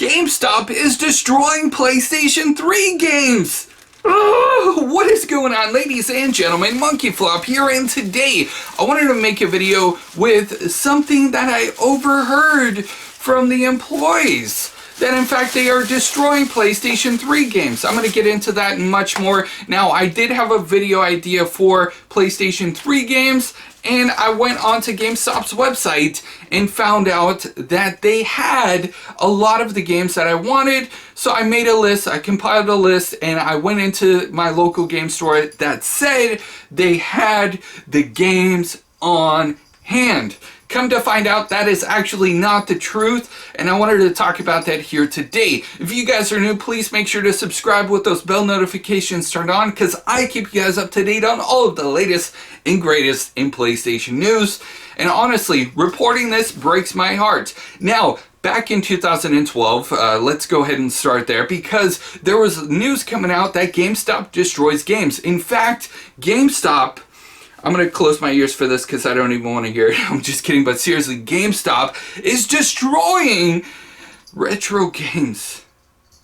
GameStop is destroying PlayStation 3 games! Oh, what is going on, ladies and gentlemen? Monkeyflop here, and today I wanted to make a video with something that I overheard from the employees. That in fact they are destroying PlayStation 3 games. I'm going to get into that and much more. Now, I did have a video idea for PlayStation 3 games, and I went onto GameStop's website and found out that they had a lot of the games that I wanted. So I made a list, I compiled a list, and I went into my local game store that said they had the games on hand. Come to find out, that is actually not the truth, and I wanted to talk about that here today. If you guys are new, please make sure to subscribe with those bell notifications turned on, because I keep you guys up to date on all of the latest and greatest in PlayStation news. And honestly, reporting this breaks my heart. Now, back in 2012, let's go ahead and start there, because there was news coming out that GameStop destroys games. In fact, GameStop... I'm going to close my ears for this because I don't even want to hear it. I'm just kidding, but seriously, GameStop is destroying retro games.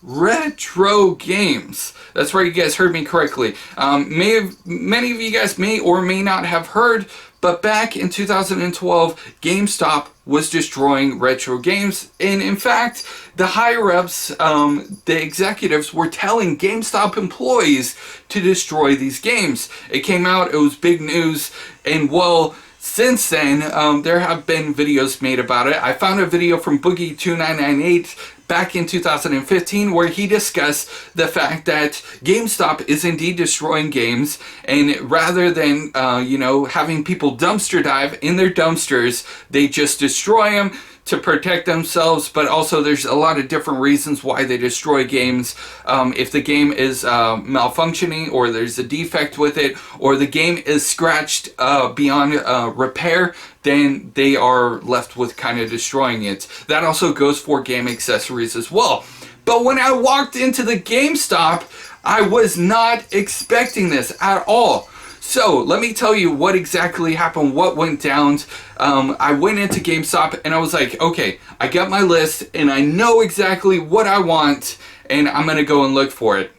Retro games. That's right, you guys heard me correctly. Many of you guys may or may not have heard, but back in 2012, GameStop was destroying retro games. And in fact, the higher-ups, the executives, were telling GameStop employees to destroy these games. It came out, it was big news, and well, since then, there have been videos made about it. I found a video from Boogie2998 back in 2015 where he discussed the fact that GameStop is indeed destroying games, and rather than having people dumpster dive in their dumpsters, they just destroy them to protect themselves. But also there's a lot of different reasons why they destroy games. If the game is malfunctioning, or there's a defect with it, or the game is scratched beyond repair, then they are left with kind of destroying it. That also goes for game accessories as well. But when I walked into the GameStop, I was not expecting this at all. So let me tell you what exactly happened, what went down. I went into GameStop and I was like, okay, I got my list and I know exactly what I want, and I'm gonna go and look for it.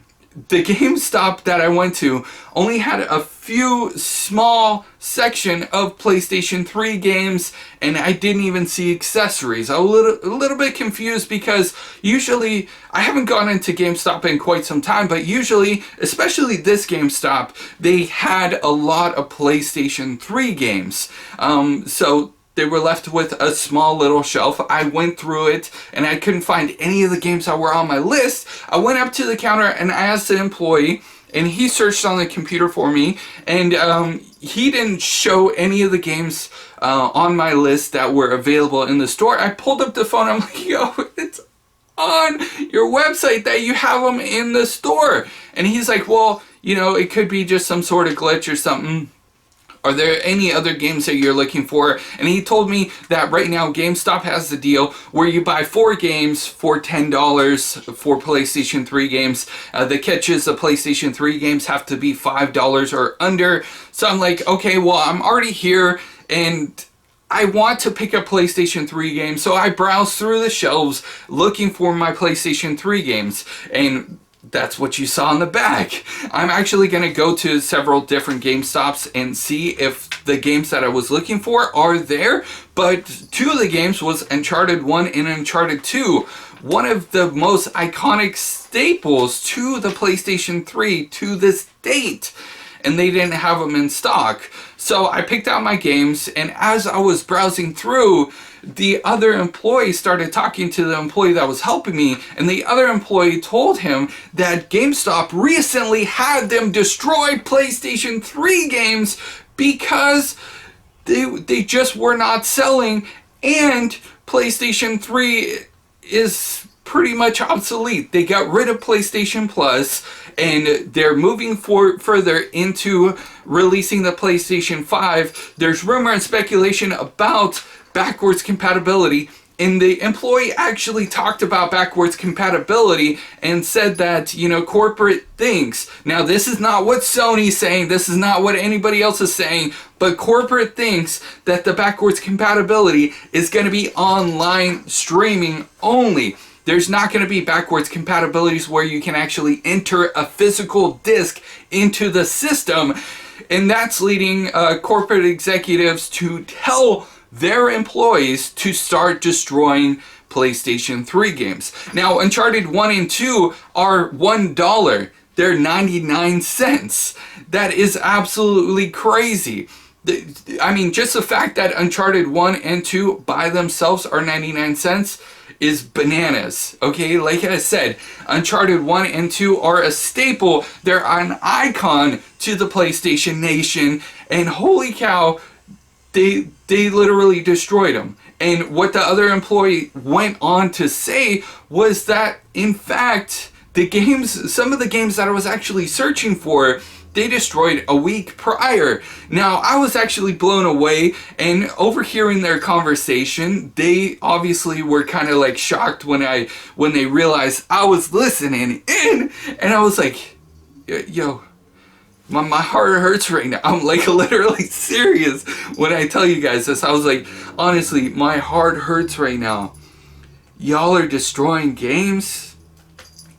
The GameStop that I went to only had a few small section of PlayStation 3 games, and I didn't even see accessories. A little bit confused, because usually, I haven't gone into GameStop in quite some time, but usually, especially this GameStop, they had a lot of PlayStation 3 games. So they were left with a small little shelf. I went through it and I couldn't find any of the games that were on my list. I went up to the counter and I asked the employee, and he searched on the computer for me, and he didn't show any of the games on my list that were available in the store. I pulled up the phone, I'm like, yo, it's on your website that you have them in the store. And he's like, well, it could be just some sort of glitch or something. Are there any other games that you're looking for? And he told me that right now GameStop has the deal where you buy 4 games for $10 for PlayStation 3 games. The catch is the PlayStation 3 games have to be $5 or under. So I'm like, okay, well, I'm already here and I want to pick up PlayStation 3 games. So I browsed through the shelves looking for my PlayStation 3 games, and that's what you saw on the back. I'm actually going to go to several different GameStops and see if the games that I was looking for are there. But 2 of the games was Uncharted 1 and Uncharted 2. One of the most iconic staples to the PlayStation 3 to this date. And they didn't have them in stock. So I picked out my games, and as I was browsing through, the other employee started talking to the employee that was helping me, and the other employee told him that GameStop recently had them destroy PlayStation 3 games because they just were not selling, and PlayStation 3 is pretty much obsolete. They got rid of PlayStation Plus, and they're moving further into releasing the PlayStation 5. There's rumor and speculation about backwards compatibility, and the employee actually talked about backwards compatibility and said that, corporate thinks. Now, this is not what Sony's saying, this is not what anybody else is saying, but corporate thinks that the backwards compatibility is going to be online streaming only. there's not going to be backwards compatibilities where you can actually enter a physical disc into the system. And that's leading corporate executives to tell their employees to start destroying PlayStation 3 games. Now, Uncharted 1 and 2 are $1. They're 99 cents. That is absolutely crazy. I mean, just the fact that Uncharted 1 and 2 by themselves are 99 cents is bananas. Okay, like I said, Uncharted 1 and 2 are a staple. They're an icon to the PlayStation Nation, and holy cow, they literally destroyed them. And what the other employee went on to say was that, in fact, some of the games that I was actually searching for, they destroyed a week prior. Now, I was actually blown away, and overhearing their conversation, they obviously were kind of like shocked when they realized I was listening in, and I was like, yo, my heart hurts right now. I'm like literally serious when I tell you guys this. I was like, honestly, my heart hurts right now. Y'all are destroying games.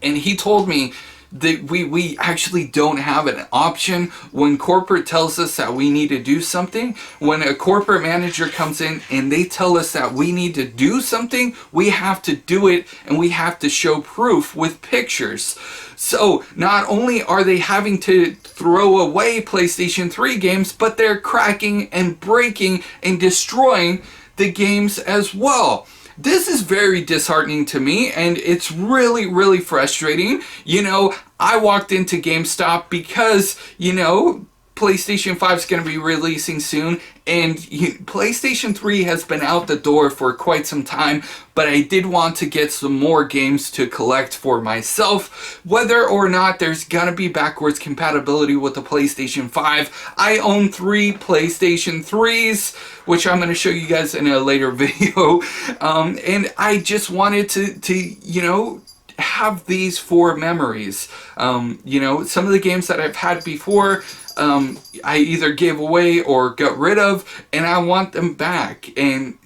And he told me that we actually don't have an option when corporate tells us that we need to do something. When a corporate manager comes in and they tell us that we need to do something, we have to do it, and we have to show proof with pictures. So not only are they having to throw away PlayStation 3 games, but they're cracking and breaking and destroying the games as well. This is very disheartening to me, and it's really, really frustrating. You know, I walked into GameStop because, you know, PlayStation 5 is going to be releasing soon, and PlayStation 3 has been out the door for quite some time, but I did want to get some more games to collect for myself. Whether or not there's going to be backwards compatibility with the PlayStation 5, I own 3 PlayStation 3s, which I'm going to show you guys in a later video, and I just wanted to you know, have these for memories. You know, some of the games that I've had before, I either gave away or got rid of, and I want them back. And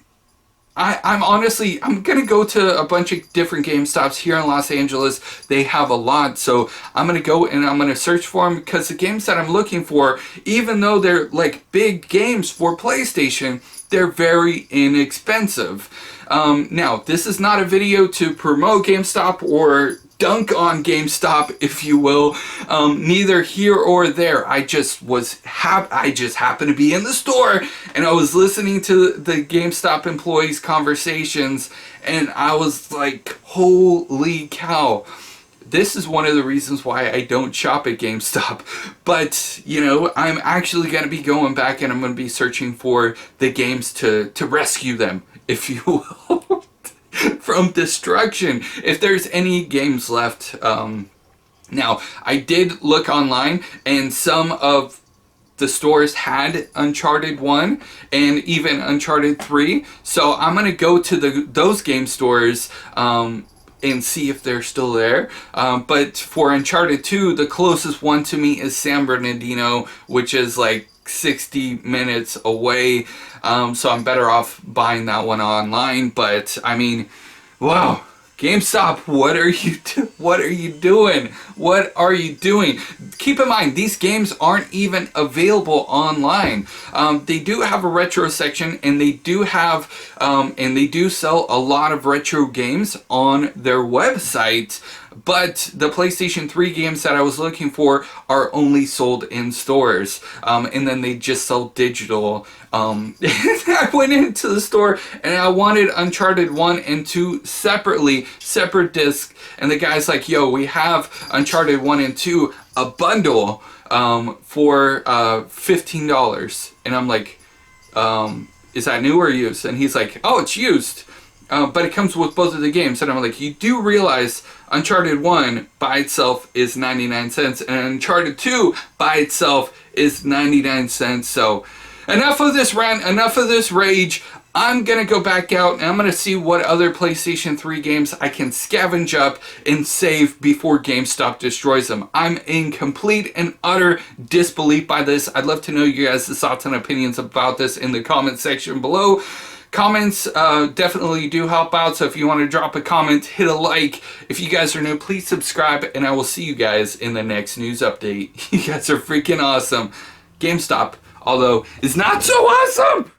I'm honestly, I'm going to go to a bunch of different GameStops here in Los Angeles. They have a lot, so I'm going to go and I'm going to search for them, because the games that I'm looking for, even though they're like big games for PlayStation, they're very inexpensive. Now, this is not a video to promote GameStop or dunk on GameStop, if you will. Neither here or there. I just happened to be in the store, and I was listening to the GameStop employees' conversations, and I was like, holy cow. This is one of the reasons why I don't shop at GameStop. But, you know, I'm actually going to be going back, and I'm going to be searching for the games to rescue them, if you will, from destruction, if there's any games left. Now, I did look online, and some of the stores had Uncharted 1 and even Uncharted 3. So I'm going to go to those game stores and see if they're still there. But for Uncharted 2, the closest one to me is San Bernardino, which is like 60 minutes away. So I'm better off buying that one online. But I mean, wow, GameStop, what are you doing? What are you doing? Keep in mind, these games aren't even available online. They do have a retro section, and they do have and they do sell a lot of retro games on their website. But the PlayStation 3 games that I was looking for are only sold in stores. And then they just sell digital. I went into the store and I wanted Uncharted 1 and 2 separately, separate discs. And the guy's like, yo, we have Uncharted 1 and 2, a bundle for $15. And I'm like, is that new or used? And he's like, oh, it's used. But it comes with both of the games. And I'm like, you do realize Uncharted 1 by itself is 99 cents, and Uncharted 2 by itself is 99 cents. So enough of this rant, enough of this rage. I'm going to go back out and I'm going to see what other PlayStation 3 games I can scavenge up and save before GameStop destroys them. I'm in complete and utter disbelief by this. I'd love to know you guys' thoughts and opinions about this in the comment section below. Comments definitely do help out, so if you want to drop a comment, hit a like. If you guys are new, please subscribe, and I will see you guys in the next news update. You guys are freaking awesome. GameStop, although, is not so awesome!